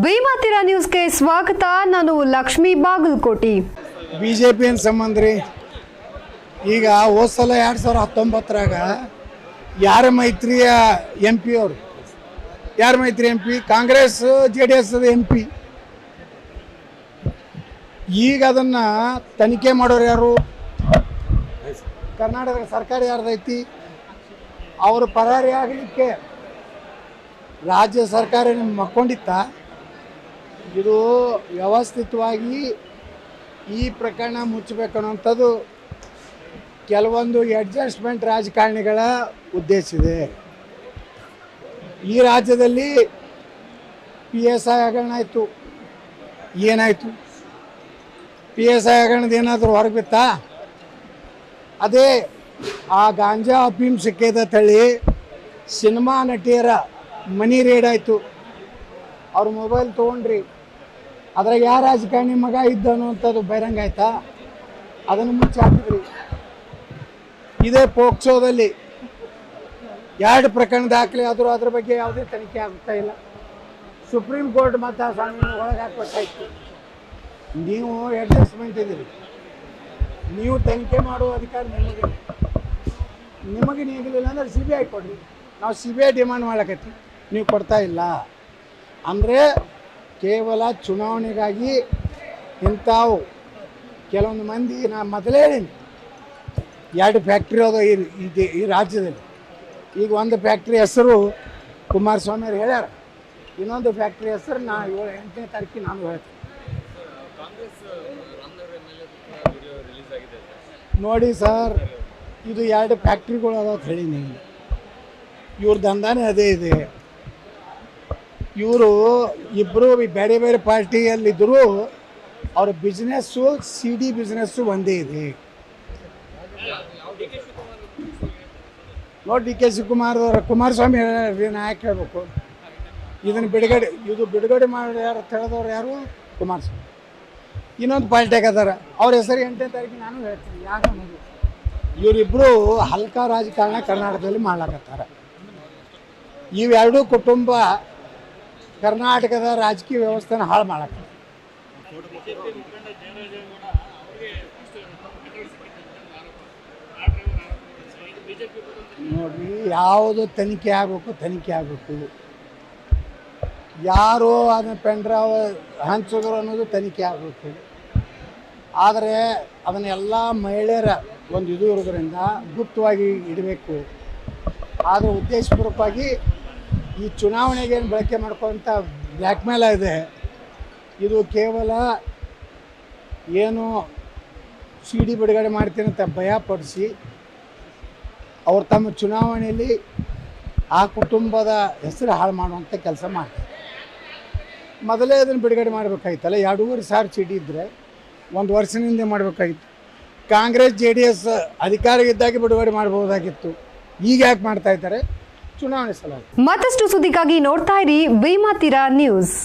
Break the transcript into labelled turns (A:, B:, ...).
A: ವಿಮಾತಿರ ನ್ಯೂಸ್ಗೆ ಸ್ವಾಗತ. ನಾನು ಲಕ್ಷ್ಮೀ ಬಾಗಲಕೋಟಿ.
B: ಬಿಜೆಪಿ ಏನು ಸಂಬಂಧ ರೀ? ಈಗ ಹೋದ ಸಲ 2019ರಾಗ ಯಾರ ಮೈತ್ರಿಯ ಎಂ ಪಿ ಅವರು, ಯಾರ ಮೈತ್ರಿ M P? Congress JDS M P. ಈಗ ಅದನ್ನು ತನಿಖೆ ಮಾಡೋರು ಯಾರು? ಕರ್ನಾಟಕ ಸರ್ಕಾರ ಯಾರ್ದೈತಿ? ಅವರು ಪರಾರಿ ಆಗಲಿಕ್ಕೆ ರಾಜ್ಯ ಸರ್ಕಾರ ಮಕ್ಕೊಂಡಿತ್ತ? ಇದು ವ್ಯವಸ್ಥಿತವಾಗಿ ಈ ಪ್ರಕರಣ ಮುಚ್ಚಬೇಕನ್ನುವಂಥದ್ದು ಕೆಲವೊಂದು ಅಡ್ಜಸ್ಟ್ಮೆಂಟ್ ರಾಜಕಾರಣಿಗಳ ಉದ್ದೇಶ ಇದೆ. ಈ ರಾಜ್ಯದಲ್ಲಿ PSI ಹಗರಣ ಆಯಿತು. ಏನಾಯಿತು? PSI ಹಗರಣದ ಏನಾದರೂ ಹೊರಗೆ ಬಿತ್ತಾ? ಅದೇ ಆ ಗಾಂಜಾ ಅಫೀಮ್ ಸಿಕ್ಕಿದ ತಳಿ ಸಿನಿಮಾ ನಟಿಯರ ಮನಿ ರೇಡ್ ಆಯಿತು. ಅವ್ರ ಮೊಬೈಲ್ ತೊಗೊಂಡ್ರಿ, ಅದ್ರಾಗ ಯಾವ ರಾಜಕಾರಣಿ ಮಗ ಇದ್ದ ಅನ್ನುವಂಥದ್ದು ಬಹಿರಂಗ ಆಯ್ತಾ? ಅದನ್ನು ಮುಚ್ಚಿ ಹಾಕಿದ್ರಿ. ಇದೇ ಪೋಕ್ಸೋದಲ್ಲಿ 2 ಪ್ರಕರಣ ದಾಖಲೆ ಆದರೂ ಅದ್ರ ಬಗ್ಗೆ ಯಾವುದೇ ತನಿಖೆ ಆಗ್ತಾ ಇಲ್ಲ. ಸುಪ್ರೀಂ ಕೋರ್ಟ್ ಮತ್ತು ಆ ಸ್ವಾಮಿ ಒಳಗೆ ಹಾಕ್ಬೇಕಾಯ್ತು. ನೀವು ಅಡ್ಜಸ್ಟ್ಮೆಂಟ್ ಇದ್ದೀರಿ, ನೀವು ತನಿಖೆ ಮಾಡುವ ಅಧಿಕಾರ ನಿಮಗೆ ನೀಗಲಿಲ್ಲ ಅಂದ್ರೆ CBI ಕೊಡ್ರಿ. ನಾವು CBI ಡಿಮಾಂಡ್ ಮಾಡಕತ್ತಿ, ನೀವು ಕೊಡ್ತಾ ಇಲ್ಲ ಅಂದರೆ ಕೇವಲ ಚುನಾವಣೆಗಾಗಿ ಇಂಥವು ಕೆಲವೊಂದು ಮಂದಿ. ನಾನು ಮೊದಲೇ ಹೇಳೀನಿ, 2 ಫ್ಯಾಕ್ಟ್ರಿ ಅದು ಈ ರಾಜ್ಯದಲ್ಲಿ. ಈಗ ಒಂದು ಫ್ಯಾಕ್ಟ್ರಿ ಹೆಸರು ಕುಮಾರಸ್ವಾಮಿ ಅವ್ರು ಹೇಳ್ಯಾರ, ಇನ್ನೊಂದು ಫ್ಯಾಕ್ಟ್ರಿ ಹೆಸರು 8ನೇ ತಾರೀಕಿಗೆ ನಾನು ಹೇಳ್ತೀನಿ. ನೋಡಿ ಸರ್, ಇದು 2 ಫ್ಯಾಕ್ಟ್ರಿಗಳು ಅದಾವ ಹೇಳೀನಿ. ಇವ್ರ ದಂಧನೇ ಅದೇ ಇದೆ. ಇವರು ಇಬ್ಬರು ಬೇರೆ ಬೇರೆ ಪಾರ್ಟಿಯಲ್ಲಿದ್ದರೂ ಅವ್ರ ಬಿಸ್ನೆಸ್ಸು CD ಬಿಸ್ನೆಸ್ಸು ಒಂದೇ ಇದೆ. ನೋಡಿ DK ಶಿವಕುಮಾರ್ ಕುಮಾರಸ್ವಾಮಿ ಏನು ಯಾಕೆ ಹೇಳಬೇಕು? ಇದನ್ನು ಬಿಡುಗಡೆ ಮಾಡಿ ಯಾರು ತಿಳಿದವ್ರು ಯಾರು? ಕುಮಾರಸ್ವಾಮಿ. ಇನ್ನೊಂದು ಪಾರ್ಟಿಯಾಗ ಅದಾರ, ಅವ್ರ ಹೆಸರು 8ನೇ ತಾರೀಕಿಗೆ ನಾನು ಹೇಳ್ತೀನಿ ಯಾಕೆ ಅನ್ನೋದು. ಇವರಿಬ್ಬರು ಹಲ್ಕ ರಾಜಕಾರಣ ಕರ್ನಾಟಕದಲ್ಲಿ ಮಾಡ್ಲಾಕತ್ತಾರ. ಇವೆರಡೂ ಕುಟುಂಬ ಕರ್ನಾಟಕದ ರಾಜಕೀಯ ವ್ಯವಸ್ಥೆನ ಹಾಳು ಮಾಡಕ್ಕೆ. ನೋಡ್ರಿ, ಯಾವುದು ತನಿಖೆ ಆಗಬೇಕು. ಯಾರು ಅದನ್ನ ಪೆಂಡ್ರಾವ್ ಹಂಚಿದ್ರು ಅನ್ನೋದು ತನಿಖೆ ಆಗಬೇಕು. ಆದರೆ ಅದನ್ನೆಲ್ಲ ಮಹಿಳೆಯರ ಒಂದು ಇದು ಇರೋದ್ರಿಂದ ಗುಪ್ತವಾಗಿ ಇಡಬೇಕು. ಆದರೆ ಉದ್ದೇಶಪೂರ್ವಕವಾಗಿ ಈ ಚುನಾವಣೆಗೆ ಬಳಕೆ ಮಾಡ್ಕೊಳ್ಳೋಂಥ ಬ್ಲ್ಯಾಕ್ಮೇಲ್ ಇದೆ. ಇದು ಕೇವಲ ಏನು CD ಬಿಡುಗಡೆ ಮಾಡ್ತೀನಿ ಅಂತ ಭಯಪಡಿಸಿ ಅವ್ರು ತಮ್ಮ ಚುನಾವಣೆಯಲ್ಲಿ ಆ ಕುಟುಂಬದ ಹೆಸರು ಹಾಳು ಮಾಡುವಂಥ ಕೆಲಸ ಮಾಡ್ತಾರೆ. ಮೊದಲೇ ಅದನ್ನು ಬಿಡುಗಡೆ ಮಾಡಬೇಕಾಗಿತ್ತಲ್ಲ. 2,500 CD ಇದ್ದರೆ 1 ವರ್ಷದಿಂದ ಮಾಡಬೇಕಾಗಿತ್ತು. ಕಾಂಗ್ರೆಸ್ JDS ಅಧಿಕಾರ ಇದ್ದಾಗೆ ಬಿಡುಗಡೆ ಮಾಡ್ಬೋದಾಗಿತ್ತು. ಈಗ ಯಾಕೆ ಮಾಡ್ತಾ ಇದ್ದಾರೆ? ಚುನಾವಣೆ ಸಲ.
A: ಮತ್ತಷ್ಟು ಸುದ್ದಿಗಾಗಿ ನೋಡ್ತಾ ಇರಿ ವಿಮಾತಿರ ನ್ಯೂಸ್.